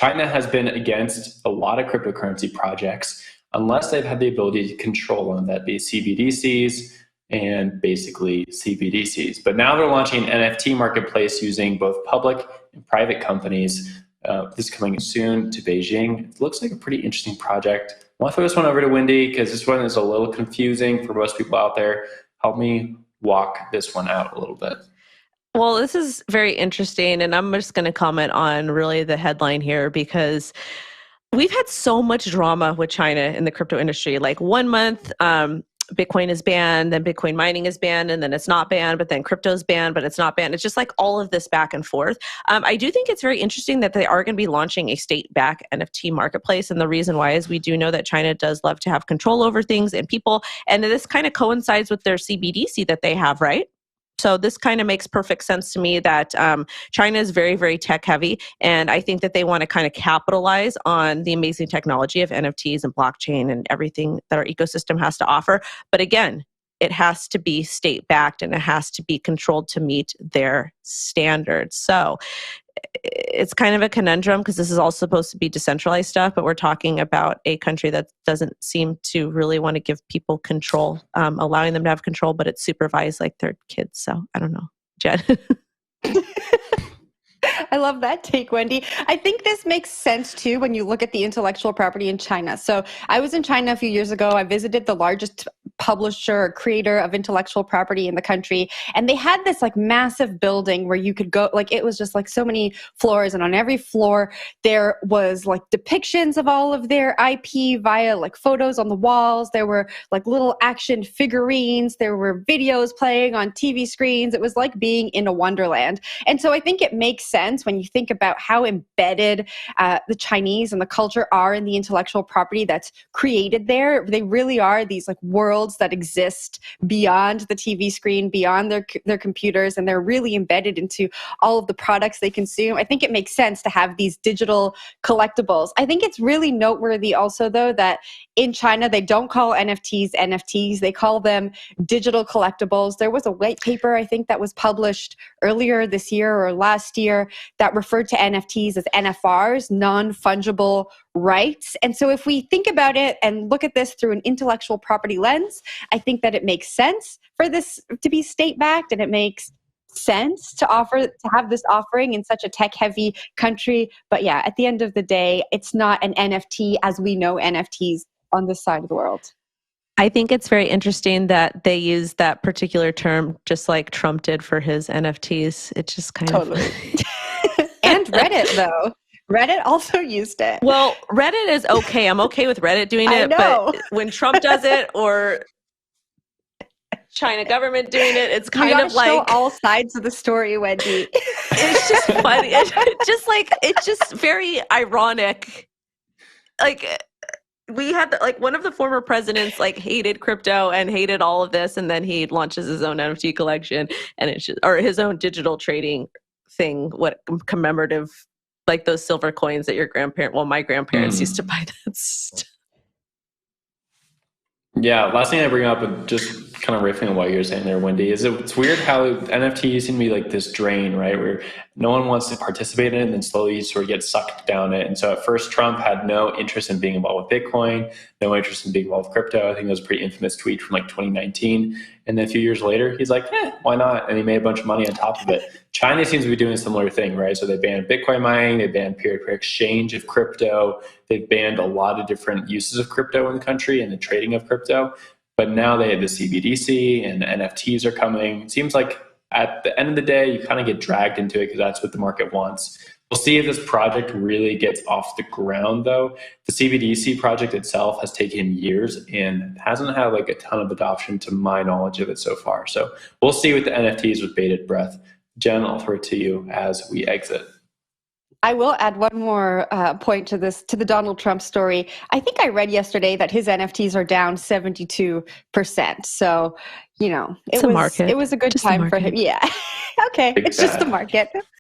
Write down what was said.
China has been against a lot of cryptocurrency projects unless they've had the ability to control them, that be CBDCs and basically CBDCs. But now they're launching an NFT marketplace using both public and private companies. This is coming soon to Beijing. It looks like a pretty interesting project. I want to throw this one over to Wendy because this one is a little confusing for most people out there. Help me walk this one out a little bit. Well, this is very interesting, and I'm just going to comment on really the headline here because we've had so much drama with China in the crypto industry. Like 1 month, Bitcoin is banned, then Bitcoin mining is banned, and then it's not banned, but then crypto's banned, but it's not banned. It's just like all of this back and forth. I do think it's very interesting that they are going to be launching a state-backed NFT marketplace. And the reason why is we do know that China does love to have control over things and people. And this kind of coincides with their CBDC that they have, right? So this kind of makes perfect sense to me that China is very, very tech heavy. And I think that they want to kind of capitalize on the amazing technology of NFTs and blockchain and everything that our ecosystem has to offer. But again, it has to be state backed and it has to be controlled to meet their standards. So it's kind of a conundrum because this is all supposed to be decentralized stuff, but we're talking about a country that doesn't seem to really want to give people control, allowing them to have control, but it's supervised like their kids. So I don't know. Jen. I love that take, Wendy. I think this makes sense too when you look at the intellectual property in China. So I was in China a few years ago. I visited the largest publisher or creator of intellectual property in the country. And they had this like massive building where you could go, like it was just like so many floors. And on every floor, there was like depictions of all of their IP via like photos on the walls. There were like little action figurines. There were videos playing on TV screens. It was like being in a wonderland. And so I think it makes sense when you think about how embedded the Chinese and the culture are in the intellectual property that's created there. They really are these like worlds that exist beyond the TV screen, beyond their computers, and they're really embedded into all of the products they consume. I think it makes sense to have these digital collectibles. I think it's really noteworthy also, though, that in China, they don't call NFTs. They call them digital collectibles. There was a white paper, I think, that was published earlier this year or last year that referred to NFTs as NFRs, non-fungible rights. And so if we think about it and look at this through an intellectual property lens, I think that it makes sense for this to be state-backed, and it makes sense to have this offering in such a tech-heavy country. But yeah, at the end of the day, it's not an NFT as we know NFTs on this side of the world. I think it's very interesting that they use that particular term just like Trump did for his NFTs. It's just kind of... And Reddit, though. Reddit also used it. Well, Reddit is okay. I'm okay with Reddit doing it. But when Trump does it or China government doing it, it's kind of like... show all sides of the story, Wendy. It's just funny. It's just very ironic. Like... We had one of the former presidents hated crypto and hated all of this, and then he launches his own NFT collection and it's just, or his own digital trading thing. What commemorative, like those silver coins that my grandparents used to buy that stuff. Yeah, last thing I bring up, just kind of riffing on what you're saying there, Wendy, is it's weird how NFTs seem to be like this drain, right? Where no one wants to participate in it and then slowly you sort of get sucked down it. And so at first, Trump had no interest in being involved with Bitcoin, no interest in being involved with crypto. I think it was a pretty infamous tweet from 2019. And then a few years later, he's like, why not? And he made a bunch of money on top of it. China seems to be doing a similar thing, right? So they banned Bitcoin mining, they banned peer-to-peer exchange of crypto, they've banned a lot of different uses of crypto in the country and the trading of crypto. But now they have the CBDC and the NFTs are coming. It seems like at the end of the day, you kind of get dragged into it because that's what the market wants. We'll see if this project really gets off the ground, though. The CBDC project itself has taken years and hasn't had a ton of adoption to my knowledge of it so far. So we'll see with the NFTs with bated breath. Jen, I'll throw it to you as we exit. I will add one more point to the Donald Trump story. I think I read yesterday that his NFTs are down 72%. So, it was a good time for him. Yeah. Okay. It's just the market.